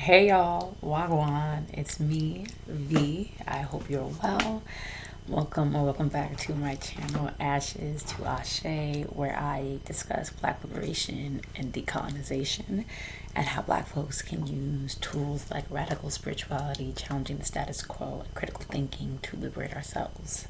Hey y'all, Wagwan, it's me, V. I hope you're well. Welcome back to my channel, Ashes to Ashe, where I discuss Black liberation and decolonization and how Black folks can use tools like radical spirituality, challenging the status quo, and critical thinking to liberate ourselves.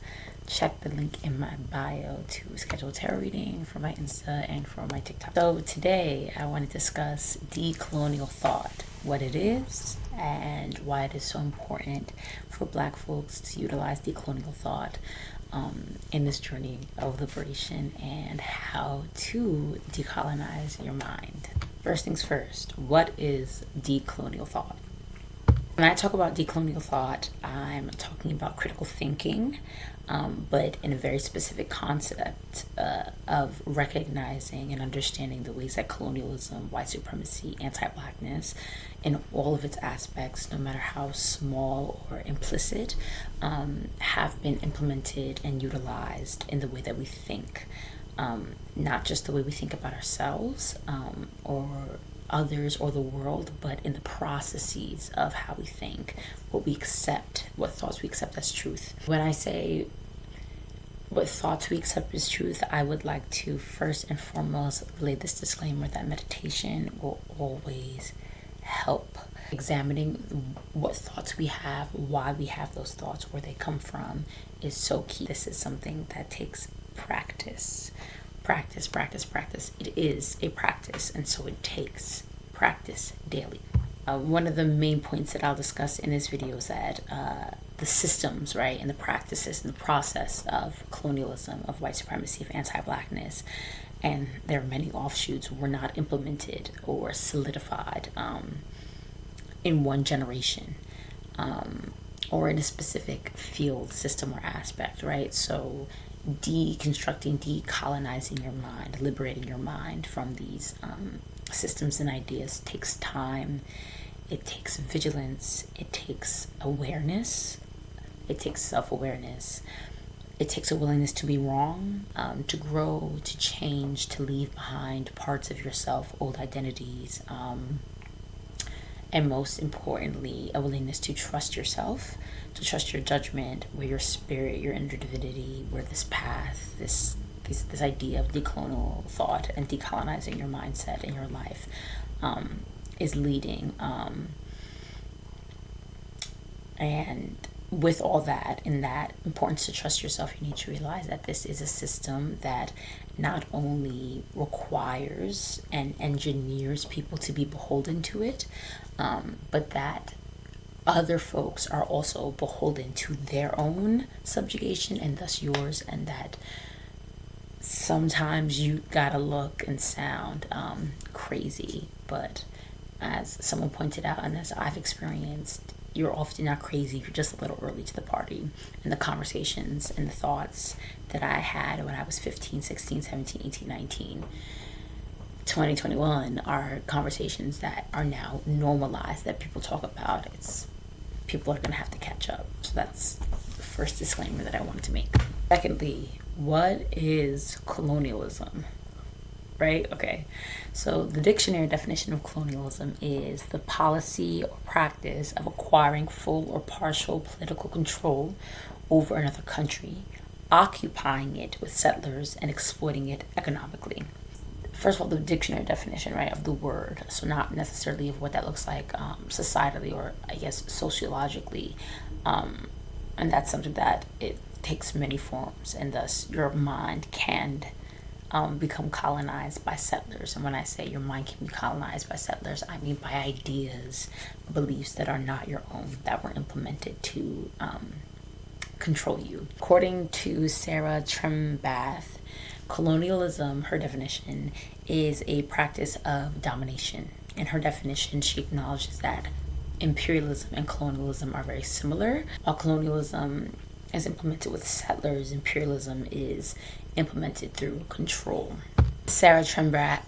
Check the link in my bio to schedule a tarot reading for my Insta and for my TikTok. So today I want to discuss decolonial thought, what it is, and why it is so important for Black folks to utilize decolonial thought in this journey of liberation and how to decolonize your mind. First things first, what is decolonial thought? When I talk about decolonial thought, I'm talking about critical thinking, but in a very specific concept of recognizing and understanding the ways that colonialism, white supremacy, anti-blackness, in all of its aspects, no matter how small or implicit, have been implemented and utilized in the way that we think. Not just the way we think about ourselves or others or the world, but in the processes of how we think, what we accept, what thoughts we accept as truth. When I say what thoughts we accept as truth, I would like to first and foremost lay this disclaimer that meditation will always help. Examining what thoughts we have, why we have those thoughts, where they come from is so key. This is something that takes practice. Practice. It is a practice, and so it takes practice daily. One of the main points that I'll discuss in this video is that the systems, right, and the practices and the process of colonialism, of white supremacy, of anti-blackness, and there are many offshoots, were not implemented or solidified in one generation or in a specific field, system, or aspect, right? So deconstructing, decolonizing your mind, liberating your mind from these systems and ideas takes time. It takes vigilance. It takes awareness. It takes self-awareness. It takes a willingness to be wrong, to grow, to change, to leave behind parts of yourself, old identities, and most importantly, a willingness to trust yourself, to trust your judgment, where your spirit, your inner divinity, where this path, this idea of decolonial thought and decolonizing your mindset in your life is leading. And with all that, in that importance to trust yourself, you need to realize that this is a system that not only requires and engineers people to be beholden to it, but that other folks are also beholden to their own subjugation and thus yours, and that sometimes you gotta look and sound crazy, but as someone pointed out, and as I've experienced, you're often not crazy, you're just a little early to the party. And the conversations and the thoughts that I had when I was 15, 16, 17, 18, 19, 2021 are conversations that are now normalized, that people talk about. People are going to have to catch up. So that's the first disclaimer that I wanted to make. Secondly, what is colonialism? Right? Okay. So the dictionary definition of colonialism is the policy or practice of acquiring full or partial political control over another country, occupying it with settlers, and exploiting it economically. First of all, the dictionary definition, right, of the word. So not necessarily of what that looks like societally or I guess sociologically. And that's something that it takes many forms, and thus your mind can become colonized by settlers. And when I say your mind can be colonized by settlers, I mean by ideas, beliefs that are not your own, that were implemented to control you. According to Sarah Trembath, colonialism, her definition, is a practice of domination. In her definition, she acknowledges that imperialism and colonialism are very similar. While colonialism is implemented with settlers, imperialism is implemented through control. Sarah Trembath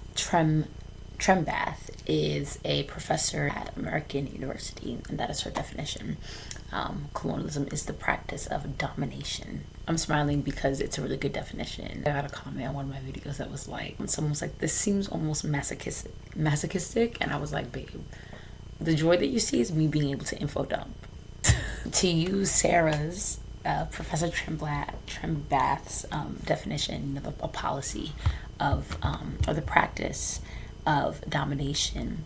is a professor at American University, and that is her definition. Colonialism is the practice of domination. I'm smiling because it's a really good definition. I got a comment on one of my videos that was like, someone was like, this seems almost masochistic, and I was like, babe, The joy that you see is me being able to info dump. To use Sarah's, Professor Trimbath's definition of a policy of, or the practice of domination,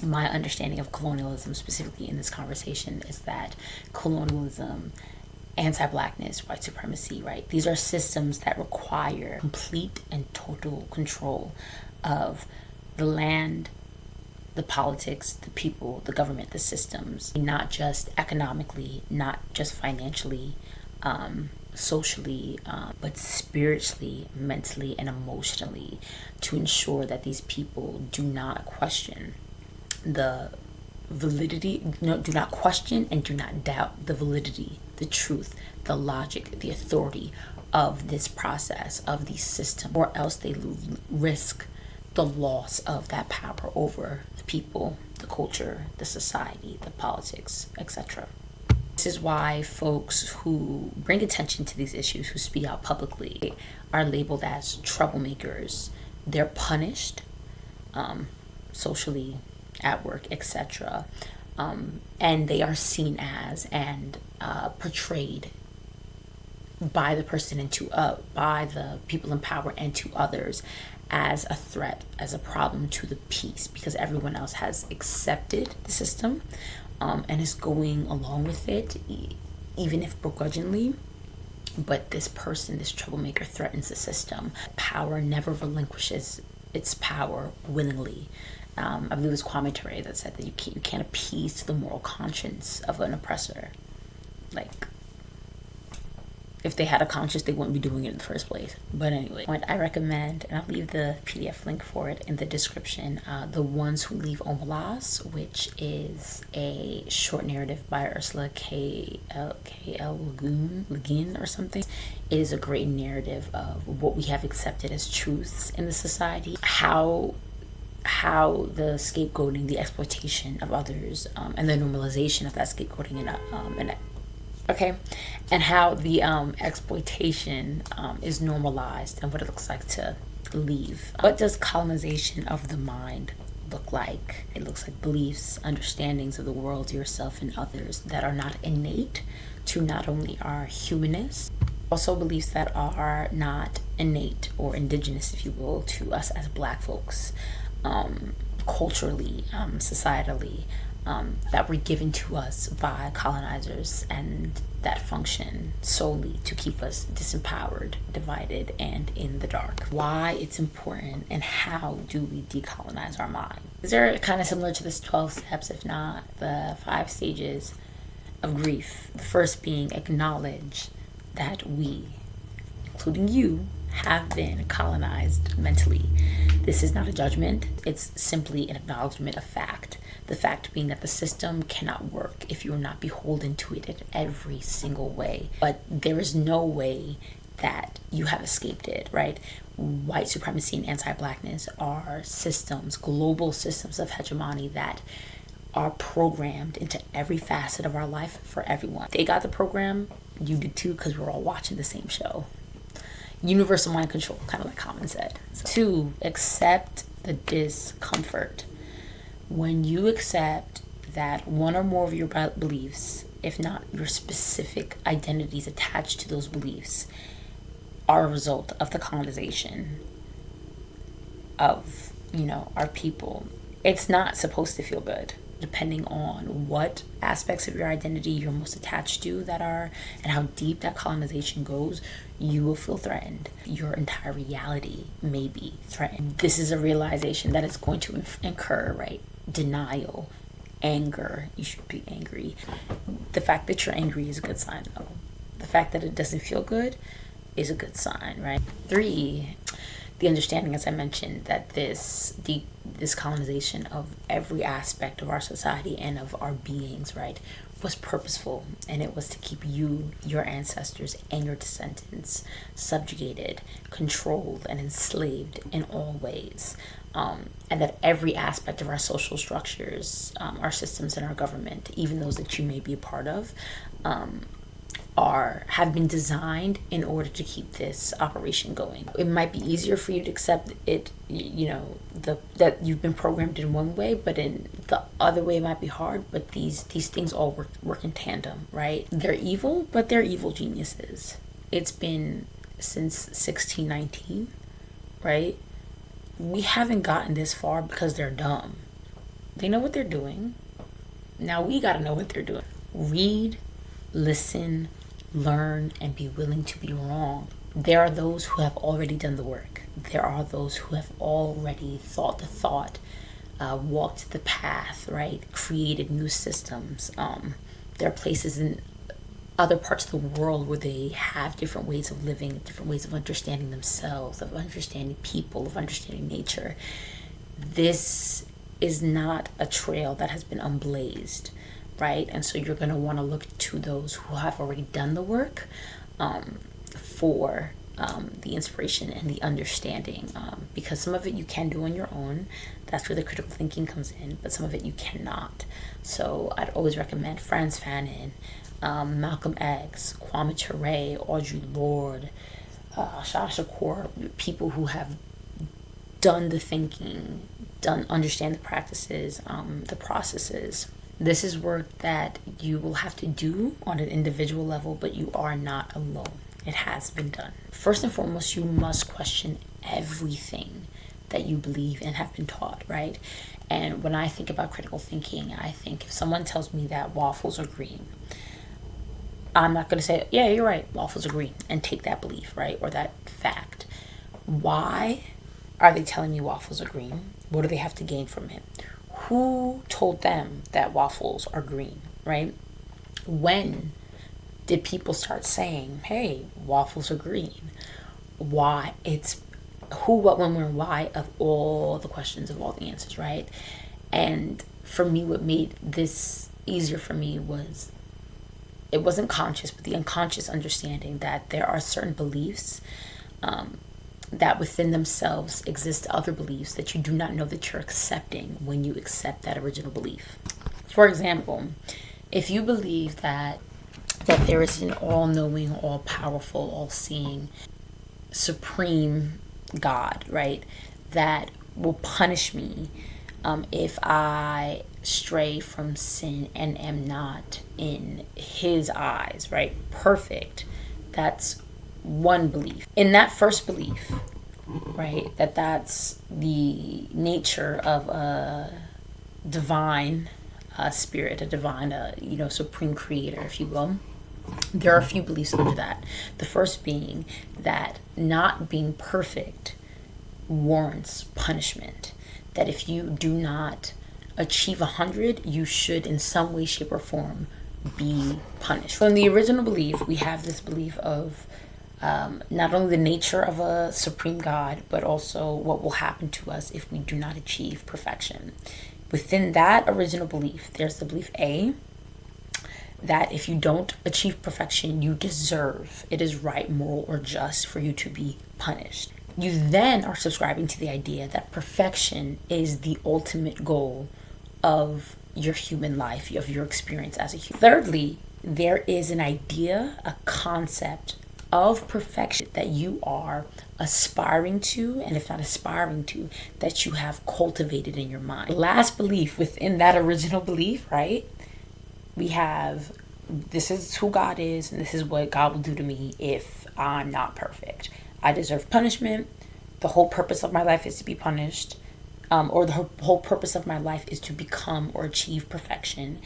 my understanding of colonialism, specifically in this conversation, is that colonialism, anti-blackness, white supremacy, right? These are systems that require complete and total control of the land, the politics, the people, the government, the systems, not just economically, not just financially, socially, but spiritually, mentally, and emotionally, to ensure that these people do not question the validity, do not question and do not doubt the validity, the truth, the logic, the authority of this process, of these systems, or else they risk the loss of that power over the people, the culture, the society, the politics, etc. This is why folks who bring attention to these issues, who speak out publicly, are labeled as troublemakers. They're punished socially, at work, etc. And they are seen as and portrayed by the person and by the people in power and to others as a threat, as a problem to the peace, because everyone else has accepted the system and is going along with it, even if begrudgingly. But this person, this troublemaker, threatens the system. Power never relinquishes its power willingly. I believe it was Kwame Ture that said that you can't appease to the moral conscience of an oppressor. Like, if they had a conscience, they wouldn't be doing it in the first place. But anyway, what I recommend, and I'll leave the PDF link for it in the description, The Ones Who Leave Omelas, which is a short narrative by Ursula K.L. Le Guin or something. It is a great narrative of what we have accepted as truths in the society, how the scapegoating, the exploitation of others, and the normalization of that scapegoating and how the exploitation is normalized, and what it looks like to leave. What does colonization of the mind look like? It looks like beliefs, understandings of the world, yourself, and others that are not innate to not only our humanists, also beliefs that are not innate or indigenous, if you will, to us as Black folks, culturally, societally, that were given to us by colonizers, and that function solely to keep us disempowered, divided, and in the dark. Why it's important, and how do we decolonize our mind? These are kind of similar to this 12 steps, if not the 5 stages of grief. The first being acknowledge that we, including you, have been colonized mentally. This is not a judgment, it's simply an acknowledgement of fact. The fact being that the system cannot work if you are not beholden to it in every single way. But there is no way that you have escaped it, right? White supremacy and anti-blackness are systems, global systems of hegemony that are programmed into every facet of our life for everyone. They got the program, you did too, because we're all watching the same show. Universal mind control, kind of like Common said. So, 2, accept the discomfort. When you accept that one or more of your beliefs, if not your specific identities attached to those beliefs, are a result of the colonization of, our people, it's not supposed to feel good. Depending on what aspects of your identity you're most attached to and how deep that colonization goes, you will feel threatened. Your entire reality may be threatened. This is a realization that it's going to incur, right? Denial, anger. You should be angry. The fact that you're angry is a good sign, though. The fact that it doesn't feel good is a good sign, right? 3, the understanding, as I mentioned, that this colonization of every aspect of our society and of our beings, right, was purposeful, and it was to keep you, your ancestors, and your descendants subjugated, controlled, and enslaved in all ways. And that every aspect of our social structures, our systems, and our government, even those that you may be a part of, have been designed in order to keep this operation going. It might be easier for you to accept it, that you've been programmed in one way, but in the other way it might be hard. But these things all work in tandem, right? They're evil, but they're evil geniuses. It's been since 1619, right? We haven't gotten this far because they're dumb. They know what they're doing. Now we gotta know what they're doing. Read, listen, learn, and be willing to be wrong. There are those who have already done the work. There are those who have already thought the thought, walked the path, right? Created new systems. There are places in other parts of the world where they have different ways of living, different ways of understanding themselves, of understanding people, of understanding nature. This is not a trail that has been unblazed, right? And so you're going to want to look to those who have already done the work for the inspiration and the understanding, because some of it you can do on your own. That's where the critical thinking comes in, but some of it you cannot. So I'd always recommend Frantz Fanon, Malcolm X, Kwame Ture, Audre Lorde, Shah Shakur, people who have done the thinking, understand the practices, the processes. This is work that you will have to do on an individual level, but you are not alone. It has been done. First and foremost, you must question everything that you believe and have been taught, right? And when I think about critical thinking, I think if someone tells me that waffles are green, I'm not going to say, yeah, you're right, waffles are green, and take that belief, right? Or that fact. Why are they telling me waffles are green? What do they have to gain from it? Who told them that waffles are green, right? When did people start saying, hey, waffles are green? Why? It's who, what, when, where, why of all the questions, of all the answers, right? And for me, what made this easier for me was, it wasn't conscious, but the unconscious understanding that there are certain beliefs that within themselves exist other beliefs that you do not know that you're accepting when you accept that original belief. For example, if you believe that there is an all-knowing, all-powerful, all-seeing, supreme God, right, that will punish me if I stray from sin and am not in his eyes, right, perfect, that's one belief. In that first belief, right, that's the nature of a divine spirit, a divine, supreme creator, if you will. There are a few beliefs under that. The first being that not being perfect warrants punishment. That if you do not achieve 100, you should in some way, shape, or form be punished. From the original belief, we have this belief of not only the nature of a supreme God, but also what will happen to us if we do not achieve perfection. Within that original belief, there's the belief A, that if you don't achieve perfection, you deserve, it is right, moral, or just for you to be punished. You then are subscribing to the idea that perfection is the ultimate goal of your human life, of your experience as a human. Thirdly, there is an idea, a concept of perfection that you are aspiring to, and if not aspiring to, that you have cultivated in your mind. Last belief within that original belief, right? We have, this is who God is, and this is what God will do to me if I'm not perfect. I deserve punishment. The whole purpose of my life is to be punished, or the whole purpose of my life is to become or achieve perfection.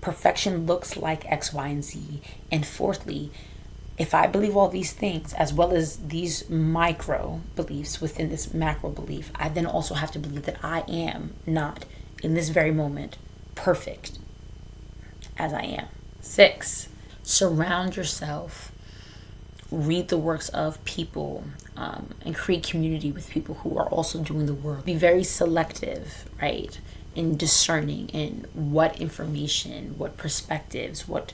Perfection looks like X, Y, and Z. And fourthly, if I believe all these things, as well as these micro beliefs within this macro belief, I then also have to believe that I am not, in this very moment, perfect as I am. 6, surround yourself, read the works of people, and create community with people who are also doing the work. Be very selective, right, in discerning in what information, what perspectives, what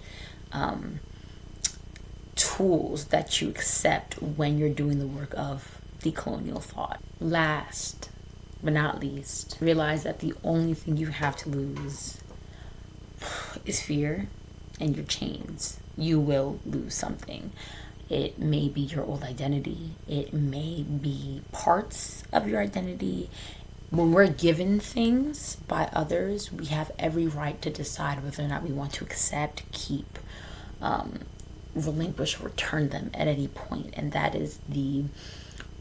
tools that you accept when you're doing the work of decolonial thought. Last but not least, realize that the only thing you have to lose is fear. and your chains. You will lose something. It may be your old identity. It may be parts of your identity. When we're given things by others, we have every right to decide whether or not we want to accept, keep, relinquish, or return them at any point. And that is the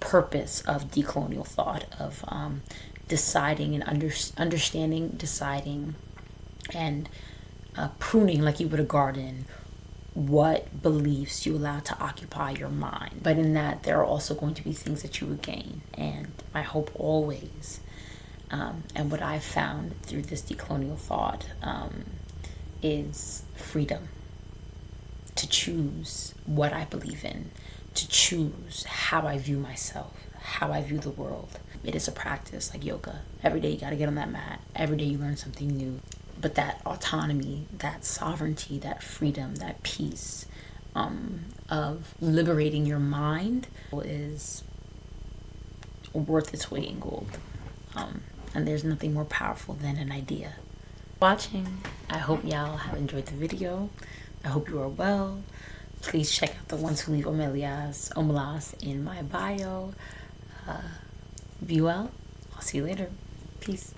purpose of decolonial thought, of deciding and understanding, deciding, and pruning like you would a garden what beliefs you allow to occupy your mind. But in that, there are also going to be things that you would gain. And I hope always, and what I've found through this decolonial thought is freedom to choose what I believe in, to choose how I view myself, how I view the world. It is a practice like yoga. Every day you got to get on that mat. Every day you learn something new. But that autonomy, that sovereignty, that freedom, that peace of liberating your mind is worth its weight in gold. And there's nothing more powerful than an idea. Watching, I hope y'all have enjoyed the video. I hope you are well. Please check out the ones who leave omelas in my bio. Be well. I'll see you later. Peace.